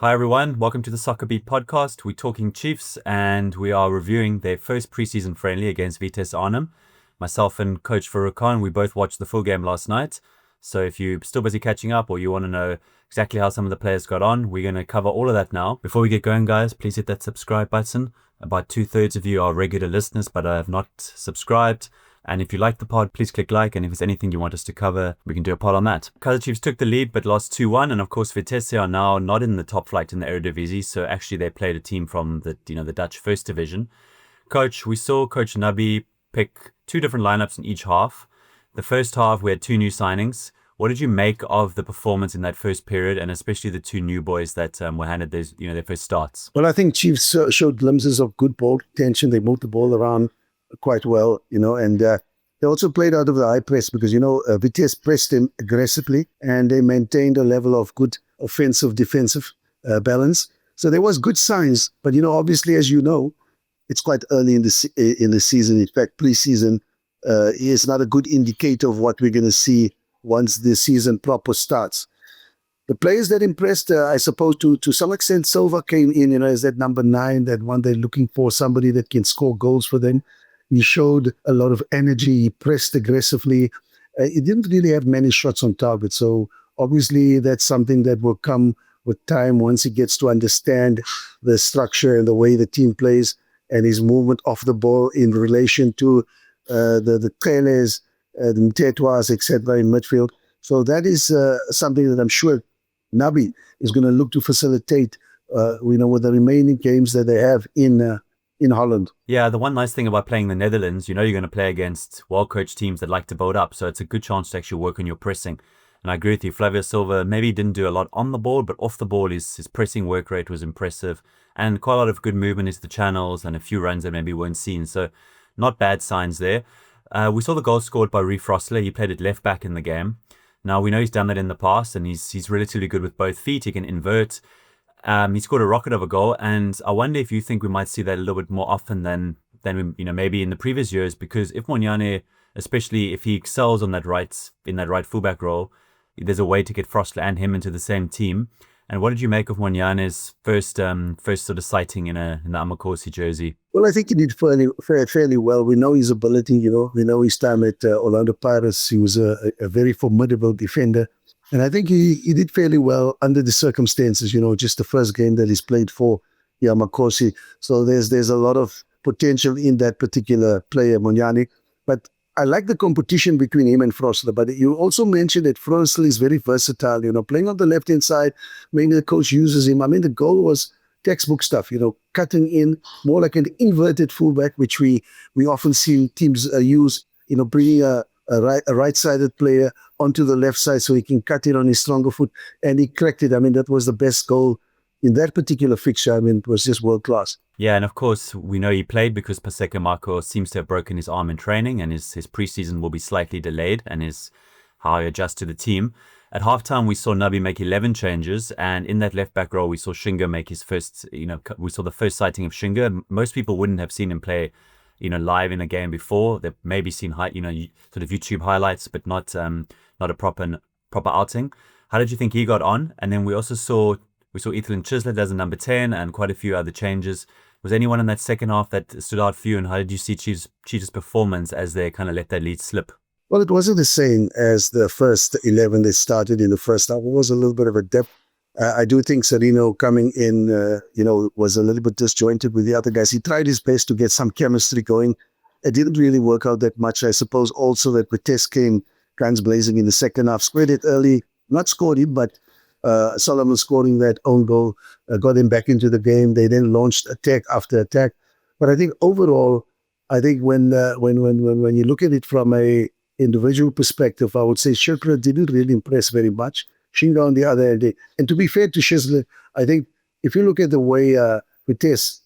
Hi everyone, welcome to the Soccerbeat podcast. We're talking Chiefs and we are reviewing their first preseason friendly against Vitesse Arnhem. Myself and Coach Farouk, we both watched the full game last night. So if you're still busy catching up or you want to know exactly how some of the players got on, we're going to cover all of that now. Before we get going, guys, please hit that subscribe button. About 2/3 of you are regular listeners but have not subscribed. And if you like the pod, please click like. And if there's anything you want us to cover, we can do a pod on that. Kaizer Chiefs took the lead but lost 2-1. And of course, Vitesse are now not in the top flight in the Eredivisie. So actually, they played a team from the Dutch First Division. Coach, we saw Coach Nabi pick two different lineups in each half. The first half, we had two new signings. What did you make of the performance in that first period, and especially the two new boys that were handed their first starts? Well, I think Chiefs showed glimpses of good ball tension. They moved the ball around quite well, and they also played out of the high press because, Vitesse pressed them aggressively and they maintained a level of good offensive, defensive balance. So there was good signs, but, obviously, as you know, it's quite early in the season. In fact, preseason is not a good indicator of what we're going to see once the season proper starts. The players that impressed, I suppose, to some extent, Silva came in, as that number 9, that one they're looking for, somebody that can score goals for them. He showed a lot of energy. He pressed aggressively. He didn't really have many shots on target. So obviously that's something that will come with time once he gets to understand the structure and the way the team plays and his movement off the ball in relation to the Teles, the Mthethwas, etc. in midfield. So that is something that I'm sure Nabi is going to look to facilitate, with the remaining games that they have in Holland. Yeah, the one nice thing about playing the Netherlands, you're going to play against well-coached teams that like to build up. So it's a good chance to actually work on your pressing. And I agree with you, Flavio Silva maybe didn't do a lot on the ball, but off the ball, his pressing work rate was impressive. And quite a lot of good movement into the channels and a few runs that maybe weren't seen. So not bad signs there. We saw the goal scored by Reef Rossler. He played at left back in the game. Now, we know he's done that in the past, and he's relatively good with both feet. He can invert. He scored a rocket of a goal, and I wonder if you think we might see that a little bit more often than maybe in the previous years. Because if Monyane, especially if he excels in that right fullback role, there's a way to get Frostler and him into the same team. And what did you make of Monyane's first sort of sighting in the Amakhosi jersey? Well, I think he did fairly well. We know his ability. We know his time at Orlando Pirates. He was a very formidable defender. And I think he did fairly well under the circumstances, just the first game that he's played for Amakhosi. So there's a lot of potential in that particular player, Monyane. But I like the competition between him and Frostler. But you also mentioned that Frostler is very versatile, playing on the left-hand side. Maybe the coach uses him. I mean, the goal was textbook stuff, cutting in, more like an inverted fullback, which we often see teams use, bringing a right-sided player onto the left side so he can cut it on his stronger foot. And he cracked it. I mean, that was the best goal in that particular fixture. I mean, it was just world-class. Yeah, and of course, we know he played because Paseka Marco seems to have broken his arm in training, and his preseason will be slightly delayed, and is how he adjusts to the team. At halftime, we saw Nabi make 11 changes, and in that left-back role, we saw Shinga make his first, we saw the first sighting of Shinga. Most people wouldn't have seen him play live in a game before. They've maybe seen sort of YouTube highlights, but not a proper outing. How did you think he got on? And then we also saw Chislett as a number 10 and quite a few other changes. Was anyone in that second half that stood out for you? And how did you see Chiefs' performance as they kind of let that lead slip? Well, it wasn't the same as the first 11 that started in the first half. It was a little bit of a depth. I do think Serino coming in, was a little bit disjointed with the other guys. He tried his best to get some chemistry going. It didn't really work out that much. I suppose also that Vitesse came guns blazing in the second half. Scored it early, not scored him, but Solomon scoring that own goal got him back into the game. They then launched attack after attack. But I think overall, when you look at it from a individual perspective, I would say Shirkra didn't really impress very much. Shinga on the other hand. And to be fair to Chislett, I think if you look at the way Vitesse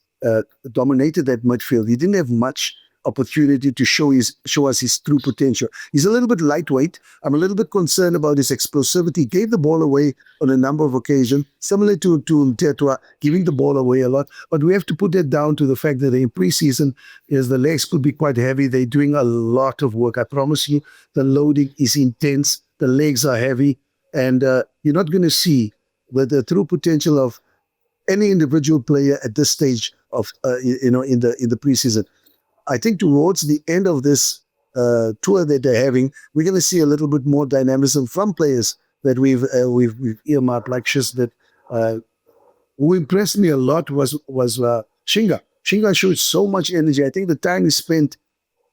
dominated that midfield, he didn't have much opportunity to show us his true potential. He's a little bit lightweight. I'm a little bit concerned about his explosivity. He gave the ball away on a number of occasions, similar to Mthethwa, giving the ball away a lot. But we have to put that down to the fact that in preseason, the legs could be quite heavy. They're doing a lot of work. I promise you, the loading is intense. The legs are heavy. And you're not going to see the true potential of any individual player at this stage of in the preseason. I think towards the end of this tour that they're having, we're going to see a little bit more dynamism from players that we've earmarked, like Chislett. Who impressed me a lot was Shinga. Shinga showed so much energy. I think the time he spent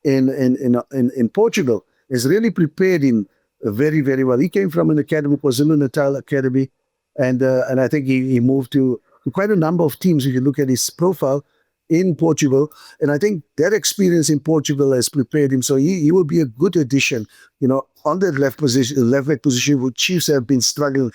in Portugal has really prepared him very, very well. He came from an academy, KwaZulu-Natal Academy, and I think he moved to quite a number of teams if you look at his profile in Portugal. And I think that experience in Portugal has prepared him. So he will be a good addition, on that left back position where Chiefs have been struggling.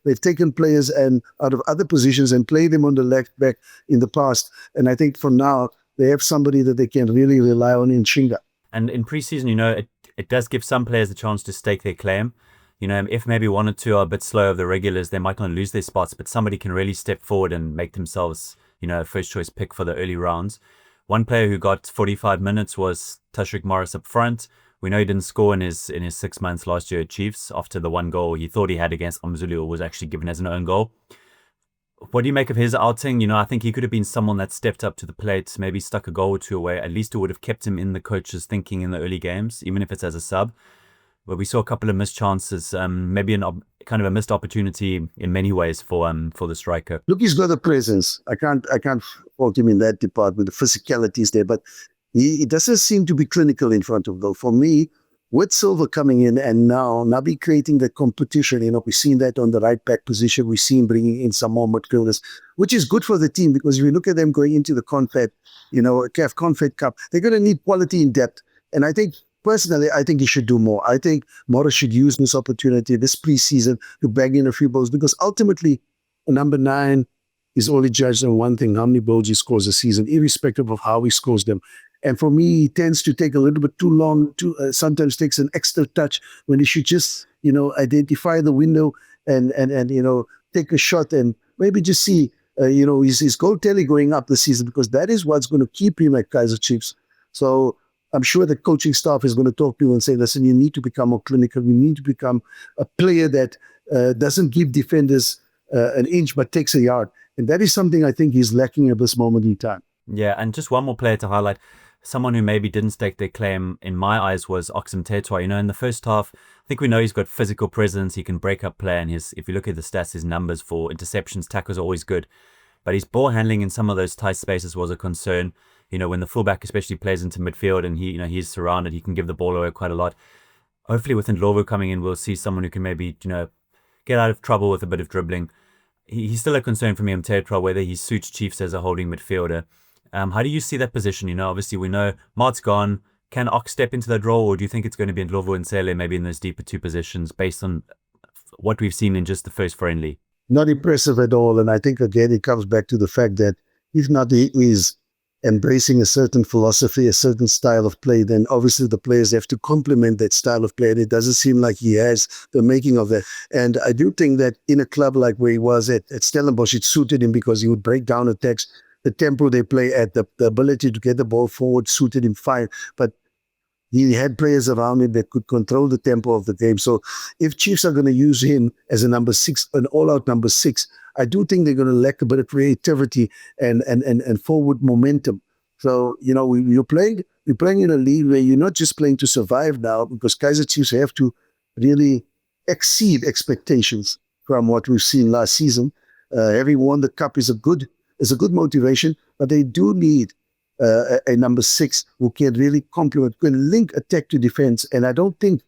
They've taken players and out of other positions and played them on the left back in the past. And I think for now, they have somebody that they can really rely on in Shinga. And in preseason, it does give some players a chance to stake their claim. If maybe one or two are a bit slow of the regulars, they might not lose their spots, but somebody can really step forward and make themselves, a first choice pick for the early rounds. One player who got 45 minutes was Tashreeq Morris up front. We know he didn't score in his 6 months last year at Chiefs after the one goal he thought he had against Amzulu was actually given as an own goal. What do you make of his outing? I think he could have been someone that stepped up to the plate, maybe stuck a goal or two away. At least it would have kept him in the coach's thinking in the early games, even if it's as a sub. But we saw a couple of missed chances, maybe kind of a missed opportunity in many ways for the striker. Look, he's got a presence. I can't fault him in that department. The physicality is there, but he doesn't seem to be clinical in front of goal. For me, with Silva coming in and now Nabi creating the competition, we've seen that on the right back position. We've seen bringing in some more midfielders, which is good for the team because if you look at them going into the CAF Confed Cup, they're going to need quality in depth. And personally, I think he should do more. I think Morris should use this opportunity this preseason to bag in a few goals because ultimately, number 9 is only judged on one thing, how many goals he scores a season, irrespective of how he scores them. And for me, he tends to take a little bit too long, sometimes takes an extra touch when he should just, identify the window and take a shot and maybe just see, his goal tally going up this season because that is what's going to keep him at Kaizer Chiefs. So I'm sure the coaching staff is going to talk to you and say, listen, you need to become more clinical. You need to become a player that doesn't give defenders an inch but takes a yard. And that is something I think he's lacking at this moment in time. Yeah, and just one more player to highlight. Someone who maybe didn't stake their claim, in my eyes, was Mthethwa. In the first half, I think we know he's got physical presence. He can break up play, and if you look at the stats, his numbers for interceptions, tackles are always good. But his ball handling in some of those tight spaces was a concern. When the fullback especially plays into midfield and he's surrounded, he can give the ball away quite a lot. Hopefully with Ndlovu coming in, we'll see someone who can maybe, get out of trouble with a bit of dribbling. He's still a concern for me, Mthethwa, whether he suits Chiefs as a holding midfielder. How do you see that position? Obviously we know Mart's gone. Can Ox step into that role, or do you think it's going to be Ndlovu and Sele maybe in those deeper two positions based on what we've seen in just the first friendly? Not impressive at all. And I think, again, it comes back to the fact that if not he is embracing a certain philosophy, a certain style of play, then obviously the players have to complement that style of play. And it doesn't seem like he has the making of that. And I do think that in a club like where he was at Stellenbosch, it suited him because he would break down attacks. The tempo they play at, the ability to get the ball forward suited him fine. But he had players around him that could control the tempo of the game. So if Chiefs are going to use him as a number 6, an all-out number 6, I do think they're going to lack a bit of creativity and forward momentum. So, you're playing in a league where you're not just playing to survive now because Kaizer Chiefs have to really exceed expectations from what we've seen last season. Having won the cup is a good motivation, but they do need a number 6 who can really complement, can link attack to defense. And I don't think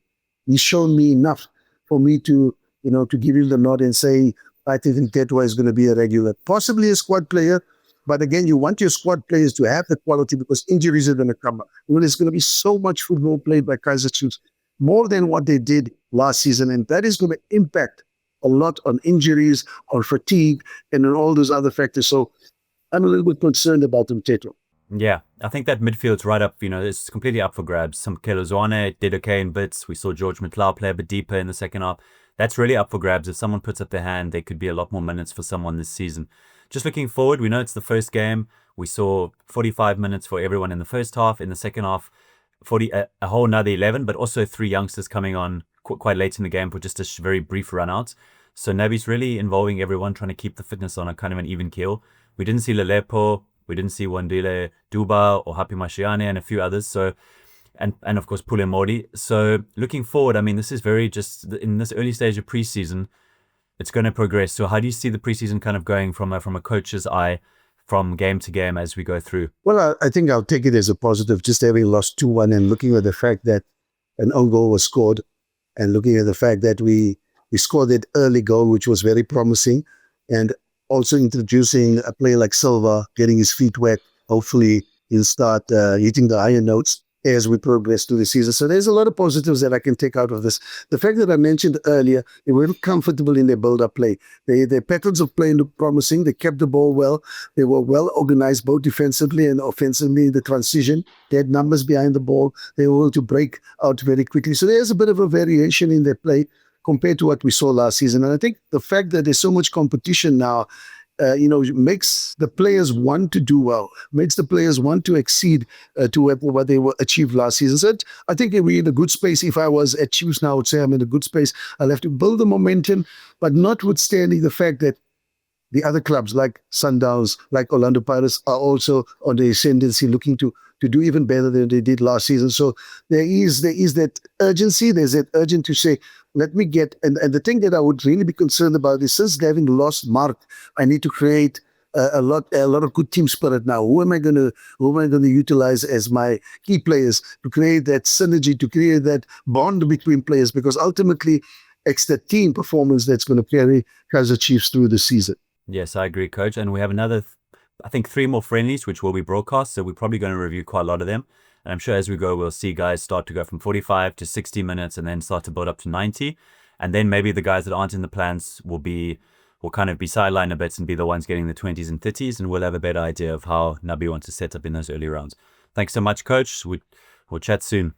he's shown me enough for me to give him the nod and say, I think Mthethwa is going to be a regular, possibly a squad player. But again, you want your squad players to have the quality because injuries are going to come up. There's going to be so much football played by Kaizer Chiefs, more than what they did last season. And that is going to impact a lot on injuries, on fatigue, and on all those other factors. So I'm a little bit concerned about Mthethwa. Yeah, I think that midfield's right up, it's completely up for grabs. Some Kelazwane did okay in bits. We saw George Mthethwa play a bit deeper in the second half. That's really up for grabs. If someone puts up their hand, there could be a lot more minutes for someone this season. Just looking forward, we know it's the first game. We saw 45 minutes for everyone in the first half. In the second half, a whole another 11, but also 3 youngsters coming on quite late in the game for just a very brief run out. So Nabi's really involving everyone, trying to keep the fitness on a kind of an even keel. We didn't see Lelepo, we didn't see Wandile Duba or Happy Mashiane and a few others. So, and of course Pule Modi. So looking forward, I mean, this is very just in this early stage of preseason, it's going to progress. So how do you see the preseason kind of going from a coach's eye, from game to game as we go through? Well, I think I'll take it as a positive, just having lost 2-1 and looking at the fact that an own goal was scored, and looking at the fact that we scored that early goal, which was very promising, and also introducing a player like Silva, getting his feet wet. Hopefully he'll start hitting the higher notes as we progress through the season. So there's a lot of positives that I can take out of this. The fact that I mentioned earlier, they were comfortable in their build-up play. Their patterns of play looked promising. They kept the ball well. They were well organized both defensively and offensively in the transition. They had numbers behind the ball. They were able to break out very quickly. So there's a bit of a variation in their play compared to what we saw last season. And I think the fact that there's so much competition now, makes the players want to do well, makes the players want to exceed to what they achieved last season. So I think we're in a good space. If I was at Chiefs now, I would say I'm in a good space. I'll have to build the momentum, but notwithstanding the fact that the other clubs like Sundowns, like Orlando Pirates are also on the ascendancy, looking to do even better than they did last season. So there is that urgency. There's that urgent to say, let me get, and the thing that I would really be concerned about is, since having lost Mark, I need to create a lot of good team spirit now. Who am I going to utilize as my key players to create that synergy, to create that bond between players? Because ultimately, it's the team performance that's going to carry Kaizer Chiefs through the season. Yes, I agree, Coach. And we have another, I think, 3 more friendlies, which will be broadcast. So we're probably going to review quite a lot of them. And I'm sure as we go, we'll see guys start to go from 45 to 60 minutes and then start to build up to 90. And then maybe the guys that aren't in the plans will kind of be sidelined a bit and be the ones getting the 20s and 30s. And we'll have a better idea of how Nabi wants to set up in those early rounds. Thanks so much, Coach. We'll chat soon.